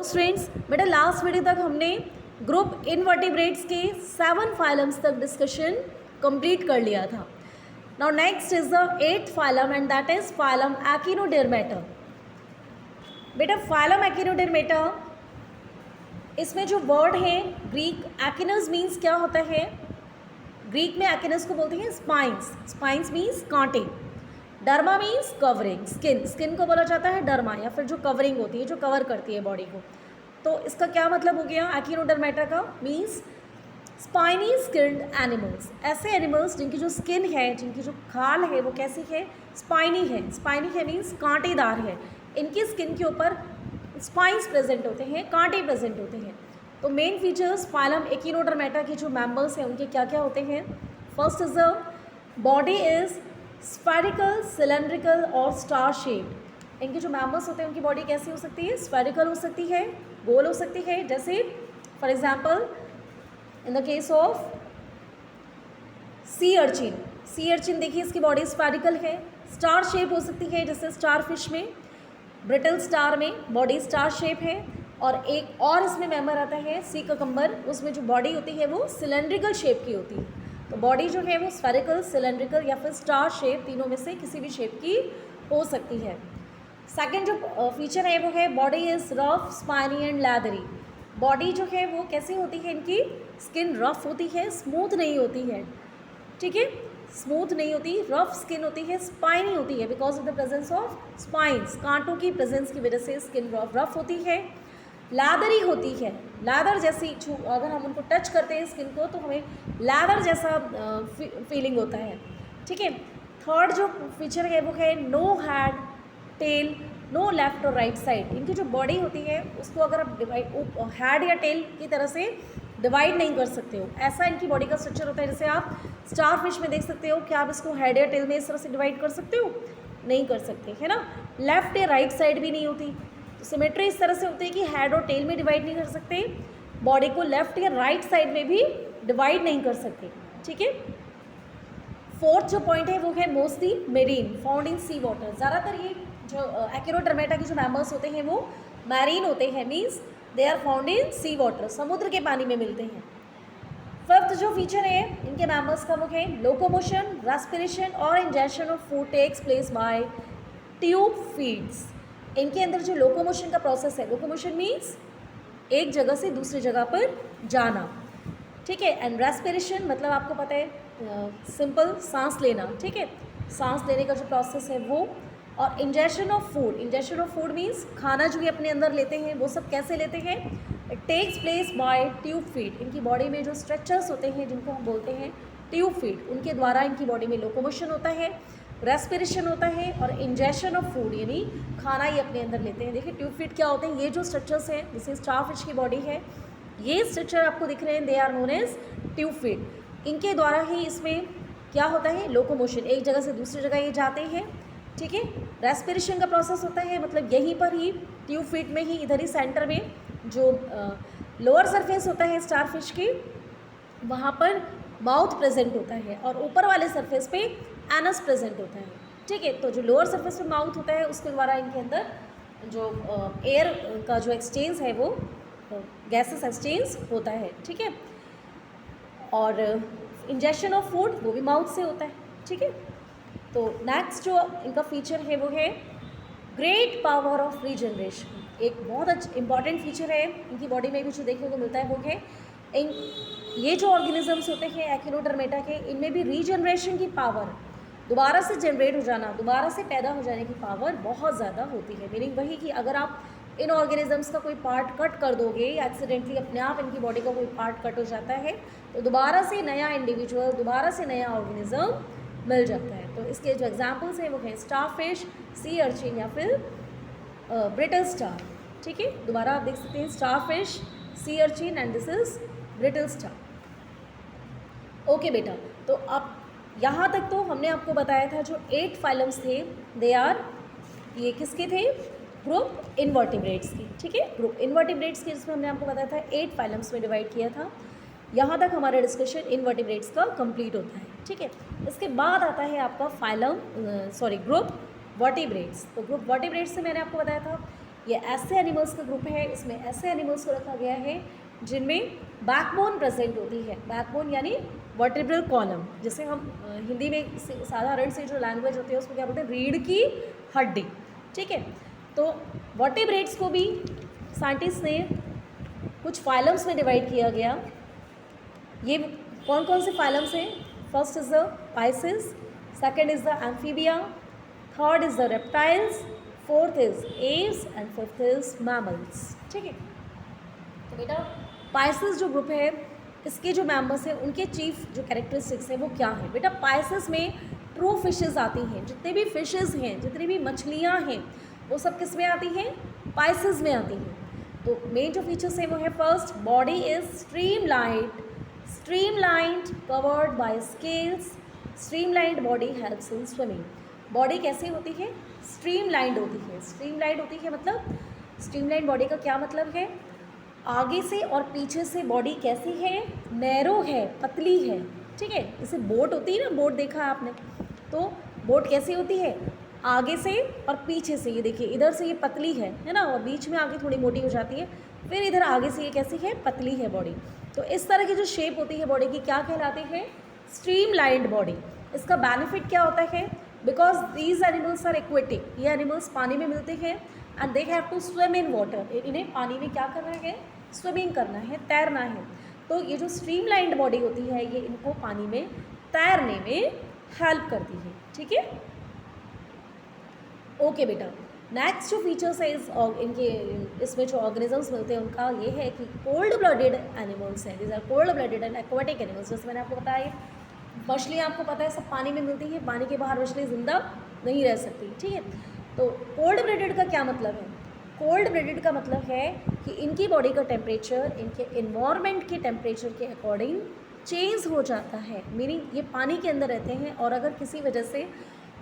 Students, बेटा last video तक हमने ग्रुप इनवर्टिब्रेट्स के 7 फाइलम्स तक डिस्कशन कंप्लीट कर लिया था. Now next is the 8th phylum and that is phylum echinodermata. बेटा फाइलम एकिनोडर्मेटा, इसमें जो वर्ड है ग्रीक एकिनस मीन्स क्या होता है. ग्रीक में एकिनस को बोलते हैं स्पाइंस. स्पाइंस मीन्स कांटे. Derma means covering, skin. Skin को बोला जाता है डर्मा, या फिर जो कवरिंग होती है, जो कवर करती है बॉडी को. तो इसका क्या मतलब हो गया एकिनोडर्मेटा का? Means spiny skinned animals. ऐसे एनिमल्स जिनकी जो स्किन है, जिनकी जो खाल है वो कैसी है? स्पाइनी है. स्पाइनी है मीन्स कांटेदार है. इनकी स्किन के ऊपर स्पाइंस प्रेजेंट होते हैं, कांटे प्रेजेंट होते हैं. तो मेन फीचर्स फाइलम एकिनोडर्मेटा के जो मेंबर्स हैं उनके क्या क्या होते हैं? First is the body is spherical, cylindrical और स्टार शेप. इनके जो मेंबर्स होते हैं उनकी बॉडी कैसी हो सकती है? स्फेरिकल हो सकती है, गोल हो सकती है. जैसे for example in the case of sea urchin. Sea urchin देखिए इसकी बॉडी स्फेरिकल है. स्टार शेप हो सकती है जैसे स्टार फिश में, ब्रिटल स्टार में बॉडी स्टार शेप है. और एक और इसमें मेंबर आता है सी ककम्बर, उसमें जो बॉडी होती है वो सिलेंड्रिकल शेप की होती है. तो बॉडी जो है वो स्फेरिकल, सिलेंड्रिकल या फिर स्टार शेप, तीनों में से किसी भी शेप की हो सकती है. सेकंड जो फीचर है वो है body is rough, spiny and leathery. Body जो है वो कैसी होती है? इनकी स्किन रफ होती है, स्मूथ नहीं होती है. ठीक है, स्मूथ नहीं होती, रफ स्किन होती है, स्पाइनी होती है because of the presence of spines. कांटों की प्रेजेंस की वजह से स्किन रफ होती है. लैदरी होती है, लैदर जैसी, अगर हम उनको टच करते हैं स्किन को तो हमें लैदर जैसा फीलिंग होता है. ठीक है. थर्ड जो फीचर है वो है no head, tail, no left और राइट साइड. इनकी जो बॉडी होती है उसको अगर आप हेड या टेल की तरह से डिवाइड नहीं कर सकते हो. ऐसा इनकी बॉडी का स्ट्रक्चर होता है. जैसे आप स्टार फिश में देख सकते हो, क्या आप इसको हेड या टेल में इस तरह से डिवाइड कर सकते हो? नहीं कर सकते, है ना. लेफ्ट या राइट साइड भी नहीं होती. सिमेट्री इस तरह से होती है कि हेड और टेल में डिवाइड नहीं कर सकते, बॉडी को लेफ्ट या राइट साइड में भी डिवाइड नहीं कर सकते. ठीक है. फोर्थ जो पॉइंट है वो है mostly marine, found in sea water. ज़्यादातर ये जो एकिनोडर्मेटा के जो मेंबर्स होते हैं वो मैरीन होते हैं, means they are found in sea water, समुद्र के पानी में मिलते हैं. फिफ्थ जो फीचर है इनके मेंबर्स का वो है लोकोमोशन, रेस्पिरेशन और injection of food takes place by tube feeds. इनके अंदर जो लोकोमोशन का प्रोसेस है, लोकोमोशन मीन्स एक जगह से दूसरी जगह पर जाना. ठीक है. एंड रेस्पिरेशन मतलब आपको पता है सिंपल सांस लेना. ठीक है, सांस लेने का जो प्रोसेस है वो. और injection of food, injection of food means खाना जो ये अपने अंदर लेते हैं वो सब कैसे लेते हैं? It takes place by tube feed. इनकी बॉडी में जो स्ट्रक्चर्स होते हैं जिनको हम बोलते हैं ट्यूब फीड, उनके द्वारा इनकी बॉडी में लोकोमोशन होता है, रेस्पिरेशन होता है और इंजेक्शन ऑफ फूड यानी खाना ये अपने अंदर लेते हैं. देखिए ट्यूब फीड क्या होते हैं? ये जो स्ट्रक्चर्स हैं, जैसे स्टार फिश की बॉडी है, ये स्ट्रक्चर आपको दिख रहे हैं, they are known as tube feed. इनके द्वारा ही इसमें क्या होता है? लोकोमोशन, एक जगह से दूसरी जगह ये जाते हैं. ठीक है. रेस्पिरेशन का प्रोसेस होता है, मतलब यहीं पर ही ट्यूब फीड में ही, इधर ही सेंटर में जो लोअर सरफेस होता है स्टार फिश की, वहाँ पर माउथ प्रेजेंट होता है और ऊपर वाले सरफेस पे एनस प्रेजेंट होता है. ठीक है. तो जो लोअर सरफेस पे माउथ होता है उसके द्वारा इनके अंदर जो एयर का जो एक्सचेंज है वो गैसेस एक्सचेंज होता है. ठीक है. और इंजेक्शन ऑफ फूड वो भी माउथ से होता है. ठीक है. तो नेक्स्ट जो इनका फीचर है वो है ग्रेट पावर ऑफ रीजनरेशन. एक बहुत इंपॉर्टेंट फीचर है इनकी बॉडी में भी जो देखने को मिलता है वो है ये जो ऑर्गेनिजम्स होते हैं एकिनोडर्मेटा के, इनमें भी रीजनरेशन की पावर, दोबारा से जनरेट हो जाना, दोबारा से पैदा हो जाने की पावर बहुत ज़्यादा होती है. मीनिंग वही कि अगर आप इन ऑर्गेनिजम्स का कोई पार्ट कट कर दोगे या एक्सीडेंटली अपने आप इनकी बॉडी का कोई पार्ट कट हो जाता है तो दोबारा से नया इंडिविजुअल, दोबारा से नया ऑर्गेनिज्म मिल जाता है. तो इसके जो एग्जांपल्स हैं वो हैं स्टार फिश, सी अर्चिन या फिर ब्रिटल स्टार. ठीक है. दोबारा आप देख सकते हैं star fish, sea urchin and this is brittle star. Okay बेटा, तो अब यहाँ तक तो हमने आपको बताया था जो 8 फाइलम्स थे, दे आर, ये किसके थे? ग्रुप इनवर्टिब्रेट्स के. ठीक है. ग्रुप इनवर्टिब्रेट्स के, जिसमें हमने आपको बताया था 8 फाइलम्स में डिवाइड किया था. यहाँ तक हमारा डिस्कशन इनवर्टिब्रेट्स का कंप्लीट होता है. ठीक है. इसके बाद आता है आपका फाइलम ग्रुप वर्टिब्रेट्स. तो ग्रुप वर्टिब्रेट्स से मैंने आपको बताया था ये ऐसे एनिमल्स का ग्रुप है, इसमें ऐसे एनिमल्स को रखा गया है जिनमें बैकबोन प्रेजेंट होती है। बैकबोन यानी वर्टिब्रल कॉलम, जैसे हम हिंदी में साधारण से जो लैंग्वेज होती है उसको क्या बोलते हैं, रीढ़ की हड्डी। ठीक है, तो वर्टिब्रेट्स को भी साइंटिस्ट ने कुछ फाइलम्स में डिवाइड किया गया। ये कौन कौन से फाइलम्स हैं? First is the Pisces, second is the amphibia, third is the reptiles, fourth is Aves and fifth is mammals. ठीक है, तो बेटा पाइसेस जो ग्रुप है इसके जो मेंबर्स हैं उनके चीफ जो कैरेक्टरिस्टिक्स हैं वो क्या है? बेटा पाइसेस में ट्रू फिशेस आती हैं, जितने भी फिशेस हैं, जितनी भी मछलियाँ हैं वो सब किस में आती हैं? पाइसेस में आती हैं। तो मेन जो फीचर्स हैं वो है, first body is streamlined covered by scales. Streamlined body helps in swimming. Body कैसी होती है? स्ट्रीमलाइंड होती है। स्ट्रीमलाइंड होती है मतलब स्ट्रीमलाइंड बॉडी का क्या मतलब है? आगे से और पीछे से बॉडी कैसी है? नैरो है, पतली है। ठीक है, जैसे बोट होती है ना, बोट देखा आपने, तो बोट कैसी होती है? आगे से और पीछे से, ये देखिए इधर से ये पतली है ना, और बीच में आगे थोड़ी मोटी हो जाती है, फिर इधर आगे से ये कैसी है? पतली है बॉडी। तो इस तरह की जो शेप होती है बॉडी की क्या कहलाती है? Streamlined body. इसका बेनिफिट क्या होता है? Because these animals are aquatic, ये एनिमल्स पानी में मिलते हैं and they have to swim in water. इन्हें पानी में क्या करना है? स्विमिंग करना है, तैरना है। तो ये जो स्ट्रीमलाइंड बॉडी होती है ये इनको पानी में तैरने में हेल्प करती है। ठीक है, ओके बेटा। नेक्स्ट जो फीचर्स है इनके इसमें जो ऑर्गेनिजम्स मिलते हैं उनका ये है कि कोल्ड ब्लडेड एनिमल्स हैं। These are cold blooded and aquatic animals. जैसे मैंने आपको बताया मछलियाँ आपको पता है सब पानी में मिलती है, पानी के बाहर मछली जिंदा नहीं रह सकती। ठीक है, तो कोल्ड ब्लडेड का क्या मतलब है? कोल्ड ब्लडेड का मतलब है कि इनकी बॉडी का टेम्परेचर इनके इन्वायरमेंट के टेम्परेचर के अकॉर्डिंग चेंज हो जाता है। मीनिंग ये पानी के अंदर रहते हैं और अगर किसी वजह से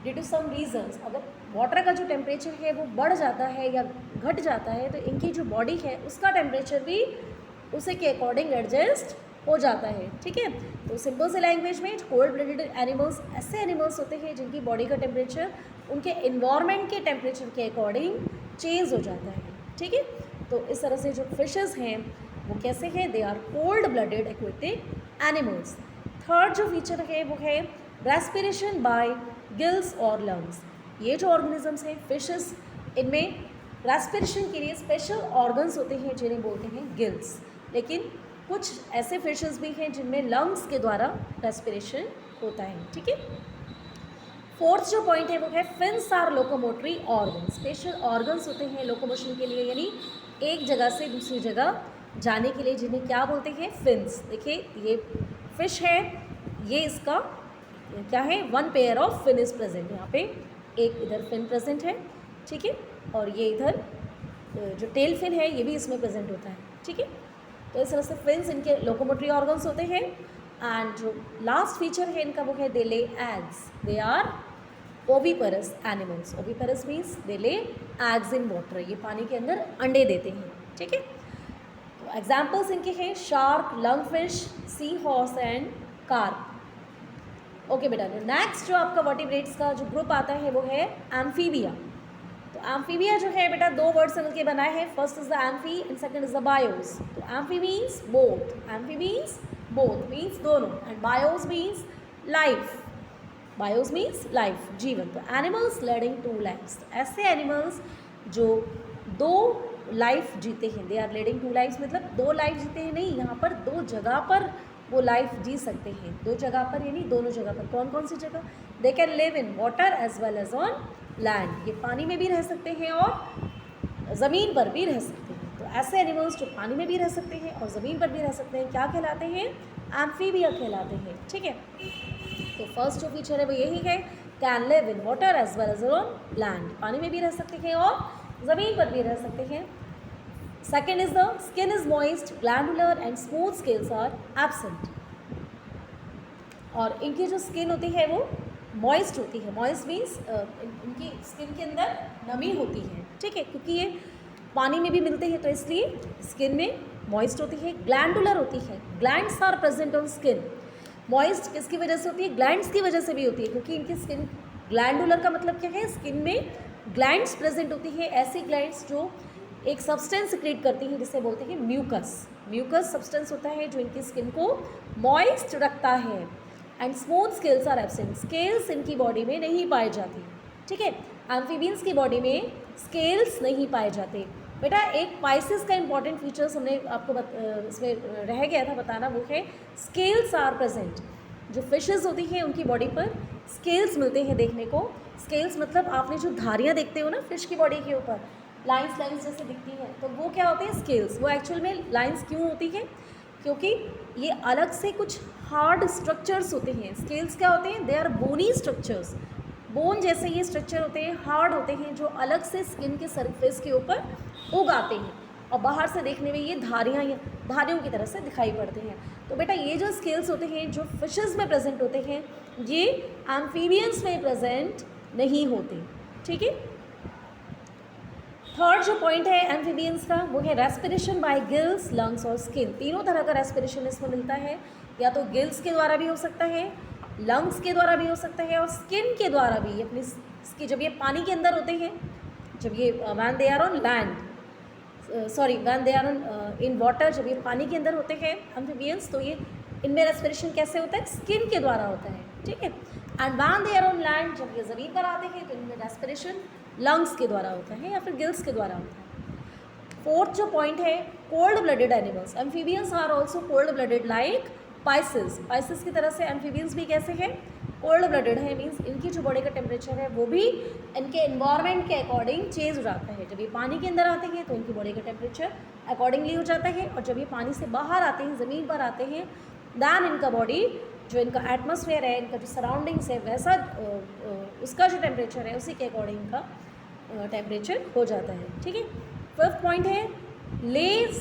ड्यू टू सम रीजंस अगर वाटर का जो टेम्परेचर है वो बढ़ जाता है या घट जाता है तो इनकी जो बॉडी है उसका टेम्परेचर भी उसी के अकॉर्डिंग एडजस्ट हो जाता है। ठीक है, तो सिंपल से लैंग्वेज में कोल्ड ब्लडेड एनिमल्स ऐसे एनिमल्स होते हैं जिनकी बॉडी का टेम्परेचर उनके इन्वायरमेंट के टेम्परेचर के अकॉर्डिंग चेंज हो जाता है। ठीक है, तो इस तरह से जो फिशेस हैं वो कैसे हैं? They are cold blooded aquatic animals. Third जो फीचर है वो है रेस्पिरेशन बाय गिल्स और लंग्स। ये जो ऑर्गेनिजम्स हैं फिशेस, इनमें रेस्पिरेशन के लिए स्पेशल ऑर्गन्स होते हैं जिन्हें बोलते हैं गिल्स। लेकिन कुछ ऐसे फिशेस भी हैं जिनमें लंग्स के द्वारा रेस्पिरेशन होता है। ठीक है, फोर्थ जो पॉइंट है वो है fins are locomotory organ. Special organs होते हैं लोकोमोशन के लिए, यानी एक जगह से दूसरी जगह जाने के लिए, जिन्हें क्या बोलते हैं? फिन्स। देखिए ये फिश है, ये इसका क्या है? One pair of fin is present. यहाँ पे एक इधर फिन प्रेजेंट है। ठीक है, और ये इधर जो टेल फिन है ये भी इसमें प्रेजेंट होता है। ठीक है, तो इस तरह से फिन्स इनके लोकोमोटरी ऑर्गन्स होते हैं। एंड जो लास्ट फीचर है इनका वो है they lay eggs. They are oviparous animals. Oviparous means they lay eggs in water, ये पानी के अंदर अंडे देते हैं। ठीक है, तो एग्जाम्पल्स इनके हैं shark, lungfish, sea horse and carp. Okay बेटा, नेक्स्ट जो आपका वर्टिब्रेट्स का जो ग्रुप आता है वो है एम्फीबिया। तो एम्फीबिया जो है बेटा दो वर्ड से मिलकर बना है। First is the amphi and second is the bios. तो amphi means both, amphi means both means दोनों, and bios means life. Bios means life, जीवन। तो एनिमल्स लीडिंग टू लाइफ्स, ऐसे एनिमल्स जो दो लाइफ जीते हैं। They are leading two lifes मतलब दो लाइफ जीते हैं नहीं, यहाँ पर दो जगह पर वो लाइफ जी सकते हैं। दो जगह पर यानी दोनों जगह पर। कौन कौन सी जगह? They can live in water as well as on land. ये पानी में भी रह सकते हैं और ज़मीन पर भी रह सकते हैं। तो ऐसे एनिमल्स जो पानी में भी रह सकते हैं और ज़मीन पर भी रह सकते हैं क्या कहलाते हैं? एम्फीबिया कहलाते हैं। ठीक है, तो फर्स्ट जो फीचर है वो यही है, can live in water as well as on land. पानी में भी रह सकते हैं और ज़मीन पर भी रह सकते हैं। Second is the skin is moist, glandular and smooth scales are absent. और इनकी जो स्किन होती है वो मॉइस्ट होती है। मॉइस्ट मीन्स इनकी स्किन के अंदर नमी होती है। ठीक है, क्योंकि ये पानी में भी मिलते हैं तो इसलिए स्किन में मॉइस्ट होती है। ग्लैंडुलर होती है, glands are present on skin. Moist किसकी वजह से होती है? ग्लैंड्स की वजह से भी होती है, क्योंकि इनकी स्किन ग्लैंडुलर का मतलब क्या है? स्किन में ग्लैंड्स प्रेजेंट होती है, ऐसी ग्लैंड्स जो एक सब्सटेंस क्रिएट करती हैं जिसे बोलते हैं म्यूकस। म्यूकस सब्सटेंस होता है जो इनकी स्किन को मॉइस्ट रखता है। And smooth scales are absent, scales इनकी बॉडी में नहीं पाए जाते, ठीक है। एम्फीबियंस की बॉडी में स्केल्स नहीं पाए जाते। बेटा एक पाइसिस का इंपॉर्टेंट फीचर्स हमने आपको इसमें रह गया था बताना, वो है स्केल्स आर प्रेजेंट। जो फिशेस होती हैं उनकी बॉडी पर स्केल्स मिलते हैं देखने को। स्केल्स मतलब आपने जो धारियाँ देखते हो ना फिश की बॉडी के ऊपर, लाइंस लाइंस जैसे दिखती हैं, तो वो क्या होते हैं स्केल्स। वो एक्चुअल में लाइंस क्यों होती हैं, क्योंकि ये अलग से कुछ हार्ड स्ट्रक्चर्स होते हैं। स्केल्स क्या होते हैं, they are bony structures, bone जैसे ये स्ट्रक्चर होते हैं, हार्ड होते हैं, जो अलग से स्किन के सरफेस के ऊपर उग आते हैं और बाहर से देखने में ये धारियों की तरह से दिखाई पड़ते हैं। तो बेटा ये जो स्केल्स होते हैं जो फिशेस में प्रेजेंट होते हैं ये एम्फीबियंस में प्रेजेंट नहीं होते, ठीक है। थर्ड जो पॉइंट है एम्फीबियंस का वो है रेस्पिरेशन बाय गिल्स, लंग्स और स्किन। तीनों तरह का रेस्पिरेशन इसमें मिलता है, या तो गिल्स के द्वारा भी हो सकता है, लंग्स के द्वारा भी हो सकता है और स्किन के द्वारा भी। अपनी जब ये पानी के अंदर होते हैं, जब ये when they are on land, sorry when they are on in water, जब ये पानी के अंदर होते हैं एम्फीबियंस, तो ये इनमें रेस्पिरेशन कैसे होता है, स्किन के द्वारा होता है, ठीक है। And when they are on land, जब ये ज़मीन पर आते हैं तो इनमें रेस्पिरेशन लंग्स के द्वारा होता है या फिर गिल्स के द्वारा होता है। फोर्थ जो पॉइंट है cold blooded animals. Amphibians are also cold blooded like Pisces. Pisces की तरह से एम्फीबियंस भी कैसे हैं, कोल्ड ब्लडेड है, मीन्स इनकी जो बॉडी का टेम्परेचर है वो भी इनके एनवायरनमेंट के अकॉर्डिंग चेंज हो जाता है। जब ये पानी के अंदर आते हैं तो इनकी बॉडी का टेम्परेचर अकॉर्डिंगली हो जाता है, और जब ये पानी से बाहर आते हैं, ज़मीन पर आते हैं, दैन इनका बॉडी जो इनका एटमॉस्फेयर है, इनका जो सराउंडिंग्स है, वैसा उसका जो टेम्परेचर है उसी के अकॉर्डिंग इनका टेम्परेचर हो जाता है, ठीक है। फिफ्थ पॉइंट है लेज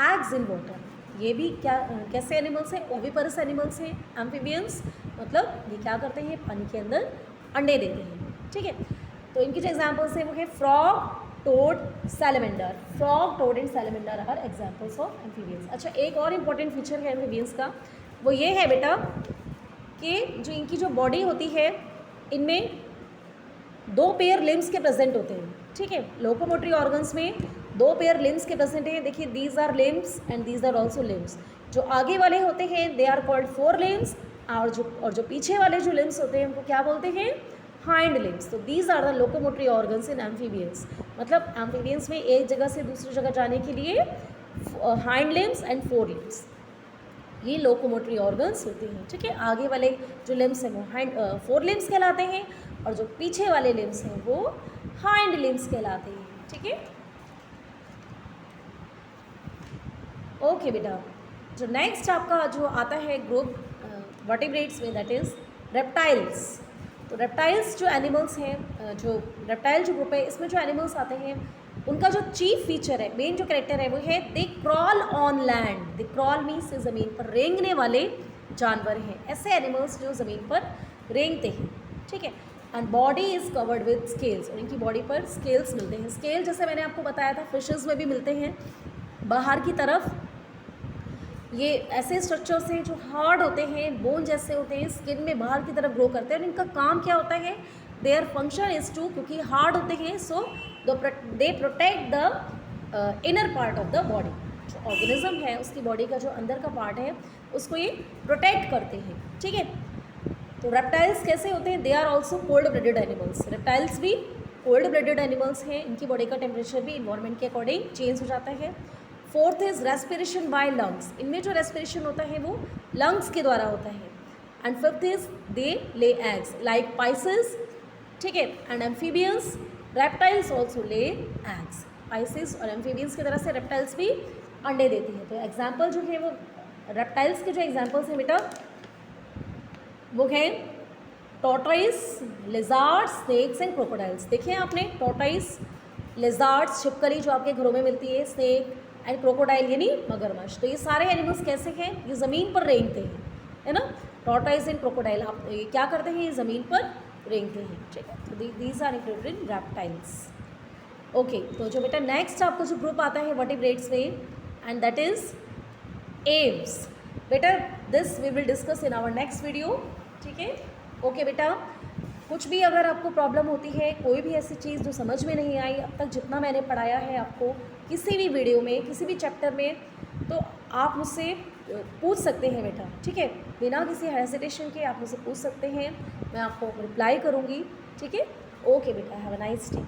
एग्स इन वाटर। ये भी कैसे एनिमल्स हैं, ओविपरस एनिमल्स हैं एम्फीबियंस, मतलब ये क्या करते हैं पानी के अंदर अंडे देते हैं, ठीक है। तो इनकी जो एग्जांपल्स हैं वो है frog, toad, salamander. Frog, toad and salamander are examples of amphibians. अच्छा एक और इम्पॉर्टेंट फीचर है एम्फीबियंस का, वो ये है बेटा कि जो इनकी जो बॉडी होती है इनमें 2 पेयर लिम्स के प्रेजेंट होते हैं, ठीक है। लोकोमोटरी ऑर्गन्स में 2 पेयर लिम्स के प्रेजेंट हैं। देखिए these are limbs and these are also limbs. जो आगे वाले होते हैं they are called fore limbs, और जो पीछे वाले जो लिम्स होते हैं उनको क्या बोलते हैं, हाइंड लिम्स। तो these are the locomotory organs in amphibians. मतलब एम्फीबियंस में एक जगह से दूसरी जगह जाने के लिए hind limbs and fore limbs, ये लोकोमोटरी ऑर्गन्स होते हैं, ठीक है। आगे वाले जो लिम्स हैं वो फोर लिम्स कहलाते हैं और जो पीछे वाले लिम्स हैं वो हाइंड लिम्स कहलाते हैं, ठीक है। ओके बेटा, जो नेक्स्ट आपका जो आता है ग्रुप वर्टिब्रेट्स में, दैट इज़ रेप्टाइल्स। तो रेप्टाइल्स जो एनिमल्स हैं, जो रेप्टाइल जो ग्रुप है इसमें जो एनिमल्स आते हैं उनका जो चीफ फीचर है, मेन जो कैरेक्टर है वो है they crawl on land. They crawl means ज़मीन पर रेंगने वाले जानवर हैं, ऐसे एनिमल्स जो ज़मीन पर रेंगते हैं, ठीक है। And body is covered with scales, और इनकी बॉडी पर स्केल्स मिलते हैं। स्केल जैसे मैंने आपको बताया था फिशेस में भी मिलते हैं। बाहर की तरफ ये ऐसे स्ट्रक्चर्स हैं जो हार्ड होते हैं, बोन जैसे होते हैं, स्किन में बाहर की तरफ ग्रो करते हैं। और इनका काम क्या होता है, देयर फंक्शन इज़ टू, क्योंकि हार्ड होते हैं so they protect the inner part of the body. जो ऑर्गेनिज्म है उसकी बॉडी का जो अंदर का पार्ट है उसको ये प्रोटेक्ट करते हैं, ठीक है। तो रेप्टाइल्स कैसे होते हैं, they are also cold blooded animals. Reptiles भी कोल्ड ब्लडेड एनिमल्स हैं, इनकी बॉडी का टेम्परेचर भी इन्वायरमेंट के अकॉर्डिंग चेंज हो जाता है। Fourth is respiration by lungs. इनमें जो रेस्पिरेशन होता है वो लंग्स के द्वारा होता है। And fifth is they lay eggs like Pisces, ठीक है। And amphibians, reptiles also lay eggs. Pisces और एम्फीबियंस की तरह से रेप्टाइल्स भी अंडे देती हैं। तो एग्जाम्पल जो है वो रेप्टाइल्स के जो एग्जाम्पल्स हैं बेटा वो हैं tortoise, lizards, snakes and crocodiles. देखिए आपने टॉर्टोइस, लिजार्ड्स छिपकली जो आपके घरों में मिलती है, स्नेक एंड क्रोकोडाइल यानी मगरमच्छ। तो ये सारे एनिमल्स कैसे हैं, ये ज़मीन पर रेंगते हैं, है ना। टॉर्टोइस एंड क्रोकोडाइल आप ये क्या करते हैं, ये ज़मीन पर रेंगते हैं, ठीक है। तो these are included in reptiles. Okay, तो जो बेटा नेक्स्ट आपका जो ग्रुप आता है वर्टिब्रेट्स में, एंड दैट इज़ एव्स। बेटा this we will discuss in our next video, ठीक है। ओके बेटा, कुछ भी अगर आपको प्रॉब्लम होती है, कोई भी ऐसी चीज़ जो समझ में नहीं आई अब तक जितना मैंने पढ़ाया है आपको किसी भी वीडियो में, किसी भी चैप्टर में, तो आप मुझसे पूछ सकते हैं बेटा, ठीक है। बिना किसी हेजिटेशन के आप मुझसे पूछ सकते हैं, मैं आपको रिप्लाई करूँगी, ठीक है। ओके बेटा, हैव अ नाइस डे।